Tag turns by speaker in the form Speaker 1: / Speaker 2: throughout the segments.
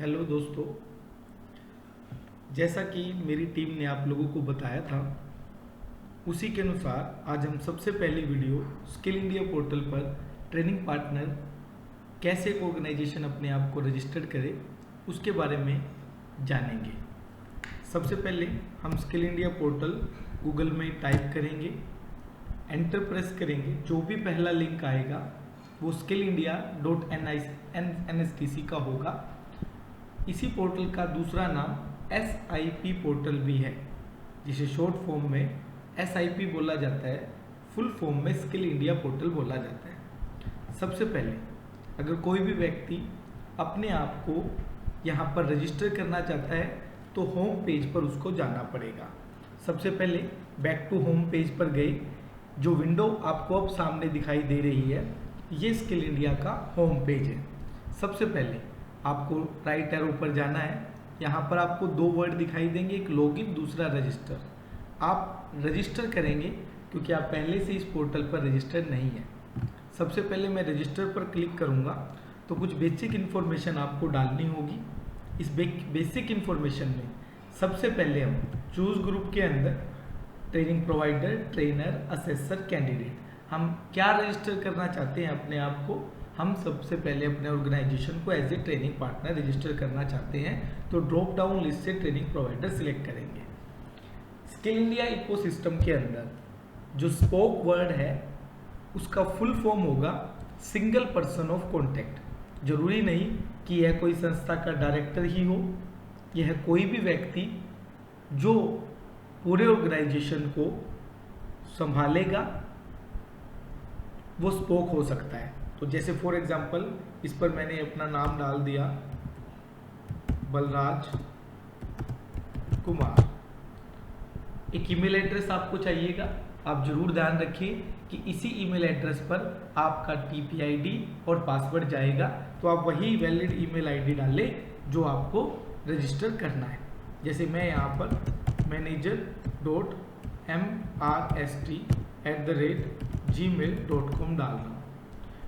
Speaker 1: Hello दोस्तों, जैसा कि मेरी टीम ने आप लोगों को बताया था उसी के अनुसार आज हम सबसे पहली वीडियो स्किल इंडिया पोर्टल पर ट्रेनिंग पार्टनर कैसे एक ऑर्गेनाइजेशन अपने आप को रजिस्टर करे उसके बारे में जानेंगे। सबसे पहले हम स्किल इंडिया पोर्टल गूगल में टाइप करेंगे, एंटर प्रेस करेंगे। जो भी पहला लिंक आएगा वो skillindia.nstc का होगा। इसी पोर्टल का दूसरा नाम SIP पोर्टल भी है, जिसे शॉर्ट फॉर्म में SIP बोला जाता है, फुल फॉर्म में स्किल इंडिया पोर्टल बोला जाता है। सबसे पहले अगर कोई भी व्यक्ति अपने आप को यहाँ पर रजिस्टर करना चाहता है तो होम पेज पर उसको जाना पड़ेगा। सबसे पहले बैक टू होम पेज पर गए। जो विंडो आपको अब सामने दिखाई दे रही है ये स्किल इंडिया का होम पेज है। सबसे पहले आपको राइट एरो पर जाना है। यहाँ पर आपको दो वर्ड दिखाई देंगे, एक लॉगिन, दूसरा रजिस्टर। आप रजिस्टर करेंगे क्योंकि आप पहले से इस पोर्टल पर रजिस्टर नहीं है। सबसे पहले मैं रजिस्टर पर क्लिक करूँगा तो कुछ बेसिक इन्फॉर्मेशन आपको डालनी होगी। इस बेसिक इन्फॉर्मेशन में सबसे पहले हम चूज ग्रुप के अंदर training provider, trainer, assessor, candidate, हम क्या रजिस्टर करना चाहते हैं अपने आप को। हम सबसे पहले अपने ऑर्गेनाइजेशन को as a training partner register करना चाहते हैं तो ड्रॉप डाउन लिस्ट से ट्रेनिंग प्रोवाइडर सिलेक्ट करेंगे। स्किल इंडिया इकोसिस्टम के अंदर जो स्पोक वर्ड है उसका फुल फॉर्म होगा सिंगल पर्सन ऑफ कॉन्टैक्ट। जरूरी नहीं कि यह कोई संस्था का डायरेक्टर ही हो, यह कोई भी व्यक्ति जो पूरे ऑर्गेनाइजेशन को संभालेगा वो स्पोक हो सकता है। तो जैसे फॉर एग्जांपल इस पर मैंने अपना नाम डाल दिया बलराज कुमार। एक ईमेल एड्रेस आपको चाहिएगा। आप जरूर ध्यान रखिए कि इसी ईमेल एड्रेस पर आपका TPID और पासवर्ड जाएगा, तो आप वही वैलिड ईमेल आईडी डालें जो आपको रजिस्टर करना है। जैसे मैं यहाँ पर manager.mrst@gmail.com डाल रहा हूँ।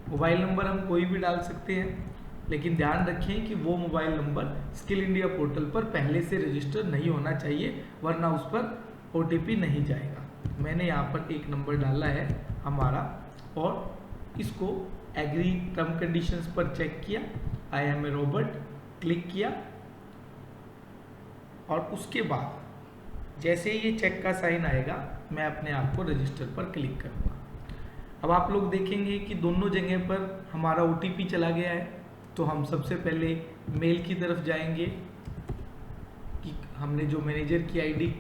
Speaker 1: मोबाइल नंबर हम कोई भी डाल सकते हैं, लेकिन ध्यान रखें कि वो mobile number skill India portal पर पहले से रजिस्टर नहीं होना चाहिए, वरना उस पर OTP नहीं जाएगा। मैंने यहाँ पर एक नंबर डाला है हमारा और इसको एग्री टर्म कंडीशंस पर चेक किया, I am a robot click किया और उसके बाद जैसे ही ये चेक का साइन आएगा मैं अपने आप को रजिस्टर पर क्लिक करूँगा। अब आप लोग देखेंगे कि दोनों जगह पर हमारा OTP चला गया है। तो हम सबसे पहले मेल की तरफ जाएंगे कि हमने जो मैनेजर की ID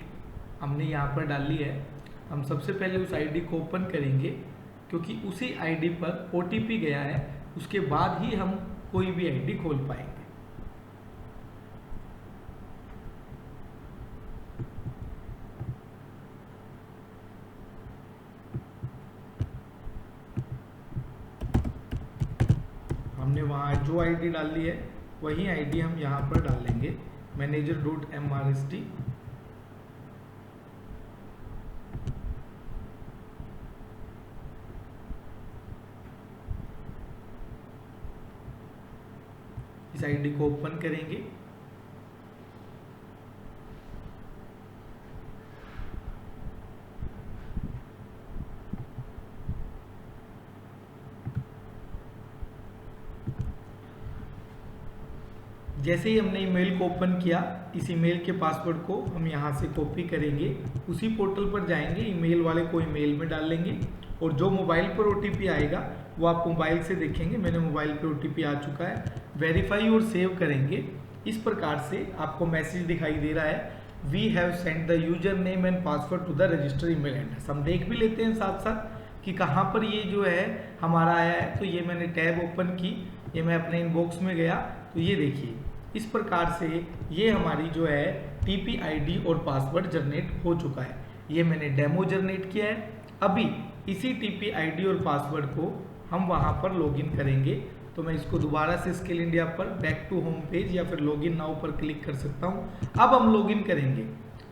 Speaker 1: हमने यहाँ पर डाली है, हम सबसे पहले उस ID को ओपन करेंगे क्योंकि उसी ID पर OTP गया है। उसके बाद ही हम कोई भी ID खोल पाएंगे। हमने वहाँ जो ID डाली है वही ID हम यहाँ पर डालेंगे, manager.mrst। इस ID को ओपन करेंगे। जैसे ही हमने ईमेल को ओपन किया, इस ईमेल के पासवर्ड को हम यहाँ से कॉपी करेंगे, उसी पोर्टल पर जाएंगे, ईमेल वाले को ईमेल में डाल लेंगे और जो मोबाइल पर OTP आएगा वो आप मोबाइल से देखेंगे। मेरे मोबाइल पे OTP आ चुका है। वेरीफाई और सेव करेंगे। इस प्रकार से आपको मैसेज दिखाई दे रहा है, we have send the username and password to the register email address. हम देख भी लेते हैं साथ साथ कि कहाँ पर ये जो है हमारा आया है। तो ये मैंने टैब ओपन की, ये मैं अपने इनबॉक्स में गया तो ये देखिए इस प्रकार से ये हमारी जो है TPID और पासवर्ड जनरेट हो चुका है। ये मैंने डेमो जनरेट किया है। अभी इसी TPID और पासवर्ड को हम वहाँ पर लॉगिन करेंगे। तो मैं इसको दोबारा से स्किल इंडिया पर बैक टू होम पेज या फिर लॉगिन नाउ पर क्लिक कर सकता हूँ। अब हम लॉगिन करेंगे।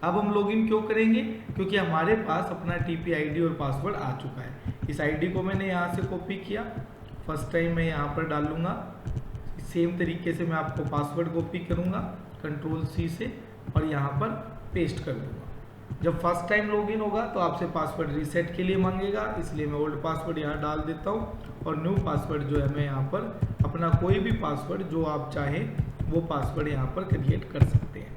Speaker 1: अब हम लॉगिन क्यों करेंगे? क्योंकि हमारे पास अपना TPID और पासवर्ड आ चुका है। इस ID को मैंने यहाँ से कॉपी किया, फर्स्ट टाइम मैं यहाँ पर डालूंगा, सेम तरीके से मैं आपको पासवर्ड कॉपी करूँगा कंट्रोल C से और यहाँ पर पेस्ट कर दूँगा। जब फर्स्ट टाइम लॉगिन होगा तो आपसे पासवर्ड रीसेट के लिए मांगेगा, इसलिए मैं ओल्ड पासवर्ड यहाँ डाल देता हूँ और न्यू पासवर्ड जो है मैं यहाँ पर अपना कोई भी पासवर्ड जो आप चाहें वो पासवर्ड यहाँ पर क्रिएट कर सकते हैं।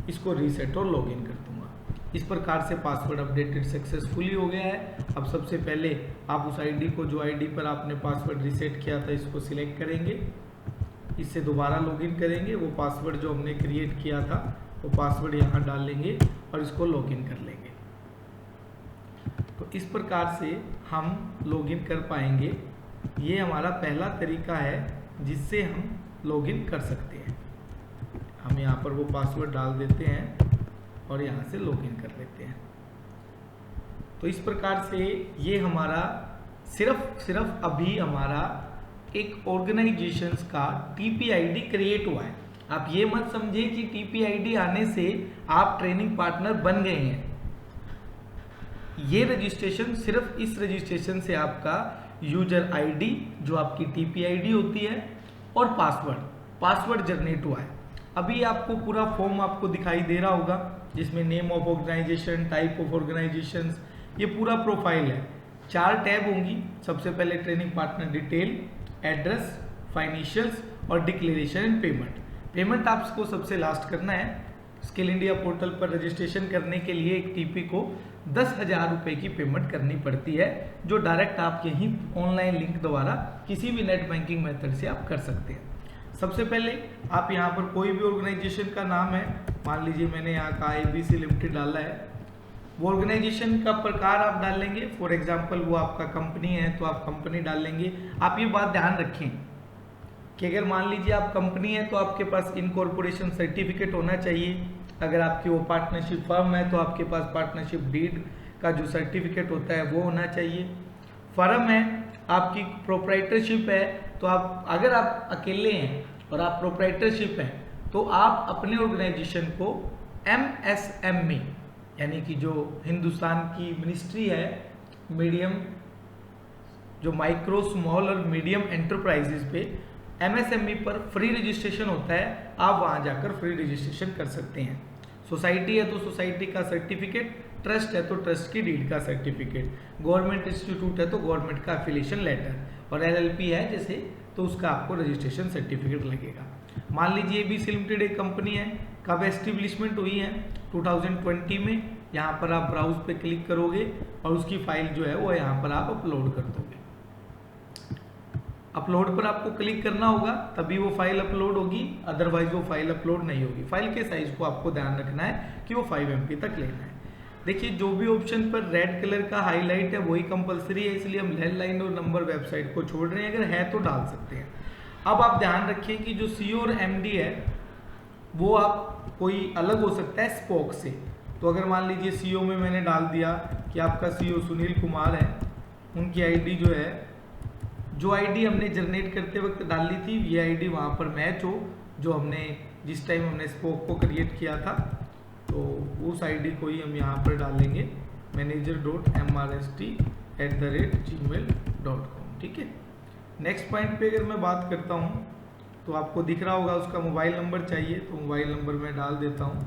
Speaker 1: इसको रीसेट और लॉगिन कर दूंगा। इस प्रकार से पासवर्ड अपडेटेड सक्सेसफुली हो गया है। अब सबसे पहले आप उस आईडी को, जो आईडी पर आपने पासवर्ड रीसेट किया था, इसको सिलेक्ट करेंगे, इससे दोबारा लॉगिन करेंगे। वो पासवर्ड जो हमने क्रिएट किया था वो पासवर्ड यहाँ डाल लेंगे और इसको लॉगिन कर लेंगे। तो इस प्रकार से हम लॉगिन कर पाएंगे। ये हमारा पहला तरीका है जिससे हम लॉगिन कर सकते हैं। हम यहाँ पर वो पासवर्ड डाल देते हैं और यहाँ से लॉगिन कर लेते हैं। तो इस प्रकार से ये हमारा सिर्फ अभी हमारा एक ऑर्गेनाइजेशंस का TPID क्रिएट हुआ है। आप ये मत समझे कि TPID आने से आप ट्रेनिंग पार्टनर बन गए हैं। ये रजिस्ट्रेशन सिर्फ इस रजिस्ट्रेशन से आपका यूजर आईडी जो आपकी TPID होती है और पासवर्ड जनरेट हुआ है। अभी आपको पूरा फॉर्म आपको दिखाई दे रहा होगा जिसमें name of organisation, type of organisations, ये पूरा प्रोफाइल है। 4 टैब होंगी। सबसे पहले training partner detail, address, financials और डिक्लेरेशन एंड पेमेंट आपको सबसे लास्ट करना है। स्किल इंडिया पोर्टल पर रजिस्ट्रेशन करने के लिए एक TP को 10,000 रुपये की पेमेंट करनी पड़ती है, जो डायरेक्ट आप यहीं ऑनलाइन लिंक द्वारा किसी भी नेट बैंकिंग मेथड से आप कर सकते हैं। सबसे पहले आप यहाँ पर कोई भी ऑर्गेनाइजेशन का नाम है, मान लीजिए मैंने यहाँ का ABC लिमिटेड डाला है, वो ऑर्गेनाइजेशन का प्रकार आप डाल लेंगे। फॉर एग्जाम्पल वो आपका कंपनी है तो आप कंपनी डाल लेंगे। आप ये बात ध्यान रखें कि अगर मान लीजिए आप कंपनी है तो आपके पास इनकॉर्पोरेशन सर्टिफिकेट होना चाहिए। अगर आपकी वो पार्टनरशिप फर्म है तो आपके पास पार्टनरशिप डीड का जो सर्टिफिकेट होता है वो होना चाहिए। फर्म है, आपकी प्रोप्राइटरशिप है, तो अगर आप अकेले हैं और आप प्रोप्राइटरशिप हैं तो आप अपने ऑर्गेनाइजेशन को MSME यानी कि जो हिंदुस्तान की मिनिस्ट्री है मीडियम, जो माइक्रो, स्मॉल और मीडियम एंटरप्राइजेज पे MSME पर फ्री रजिस्ट्रेशन होता है, आप वहाँ जाकर फ्री रजिस्ट्रेशन कर सकते हैं। सोसाइटी है तो सोसाइटी का सर्टिफिकेट, ट्रस्ट है तो ट्रस्ट की डीड का सर्टिफिकेट, गवर्नमेंट इंस्टीट्यूट है तो गवर्नमेंट का एफिलिएशन लेटर, और LLP है जैसे तो उसका आपको रजिस्ट्रेशन सर्टिफिकेट लगेगा। मान लीजिए ABC लिमिटेड एक कंपनी है, कब एस्टेब्लिशमेंट हुई है 2020 में। यहाँ पर आप ब्राउज पे क्लिक करोगे और उसकी फाइल जो है वो यहाँ पर आप अपलोड कर दोगे। अपलोड पर आपको क्लिक करना होगा तभी वो फाइल अपलोड होगी, अदरवाइज वो फाइल अपलोड नहीं होगी। फाइल के साइज को आपको ध्यान रखना है कि वो 5 MB तक लेना है। देखिए जो भी ऑप्शन पर रेड कलर का हाईलाइट है वही कंपलसरी है, इसलिए हम लैंडलाइन और नंबर वेबसाइट को छोड़ रहे हैं। अगर है तो डाल सकते हैं। अब आप ध्यान रखें कि जो CEO और MD है वो आप कोई अलग हो सकता है स्पोक से। तो अगर मान लीजिए CEO में मैंने डाल दिया कि आपका CEO सुनील कुमार है, उनकी ID जो है, जो ID हमने जनरेट करते वक्त डाली थी ये ID वहाँ पर मैच हो जो हमने जिस टाइम हमने स्पोक को क्रिएट किया था, तो उस ID को ही हम यहाँ पर डालेंगे manager.mrst@gmail.com। ठीक है। नेक्स्ट पॉइंट पे अगर मैं बात करता हूँ तो आपको दिख रहा होगा उसका मोबाइल नंबर चाहिए, तो मोबाइल नंबर मैं डाल देता हूँ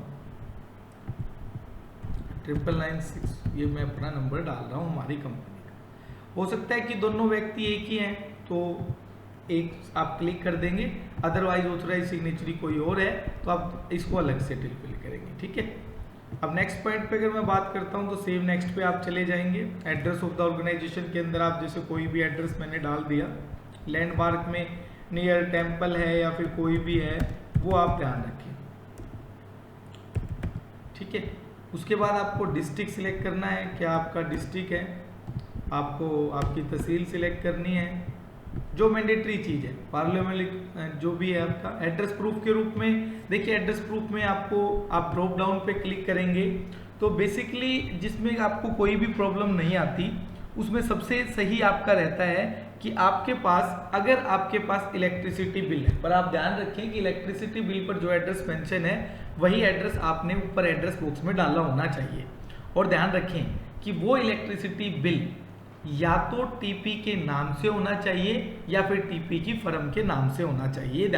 Speaker 1: 9996। ये मैं अपना नंबर डाल रहा हूँ हमारी कंपनी का। हो सकता है कि दोनों व्यक्ति एक ही हैं तो एक आप क्लिक कर देंगे, अदरवाइज ऑथराइज सिग्नेचरी कोई और है तो आप इसको अलग से फिल करेंगे। ठीक है। अब नेक्स्ट पॉइंट पे अगर मैं बात करता हूँ तो सेव नेक्स्ट पे आप चले जाएंगे। एड्रेस ऑफ द ऑर्गेनाइजेशन के अंदर आप जैसे कोई भी एड्रेस मैंने डाल दिया, लैंडमार्क में नियर टेम्पल है या फिर कोई भी है वो आप ध्यान रखें। ठीक है। उसके बाद आपको डिस्ट्रिक्ट सिलेक्ट करना है, क्या आपका डिस्ट्रिक्ट है, आपको आपकी तहसील सिलेक्ट करनी है, जो मैंडेटरी चीज़ है। पार्लियामेंट जो भी है आपका एड्रेस प्रूफ के रूप में, देखिए एड्रेस प्रूफ में आपको आप ड्रॉप डाउन पे क्लिक करेंगे तो बेसिकली जिसमें आपको कोई भी प्रॉब्लम नहीं आती उसमें सबसे सही आपका रहता है कि आपके पास, अगर आपके पास इलेक्ट्रिसिटी बिल है, पर आप ध्यान रखें कि इलेक्ट्रिसिटी बिल पर जो एड्रेस मेंशन है वही एड्रेस आपने ऊपर एड्रेस बॉक्स में डाला होना चाहिए। और ध्यान रखें कि वो इलेक्ट्रिसिटी बिल या तो टीपी के नाम से होना चाहिए या फिर टीपी की फर्म के नाम से होना चाहिए।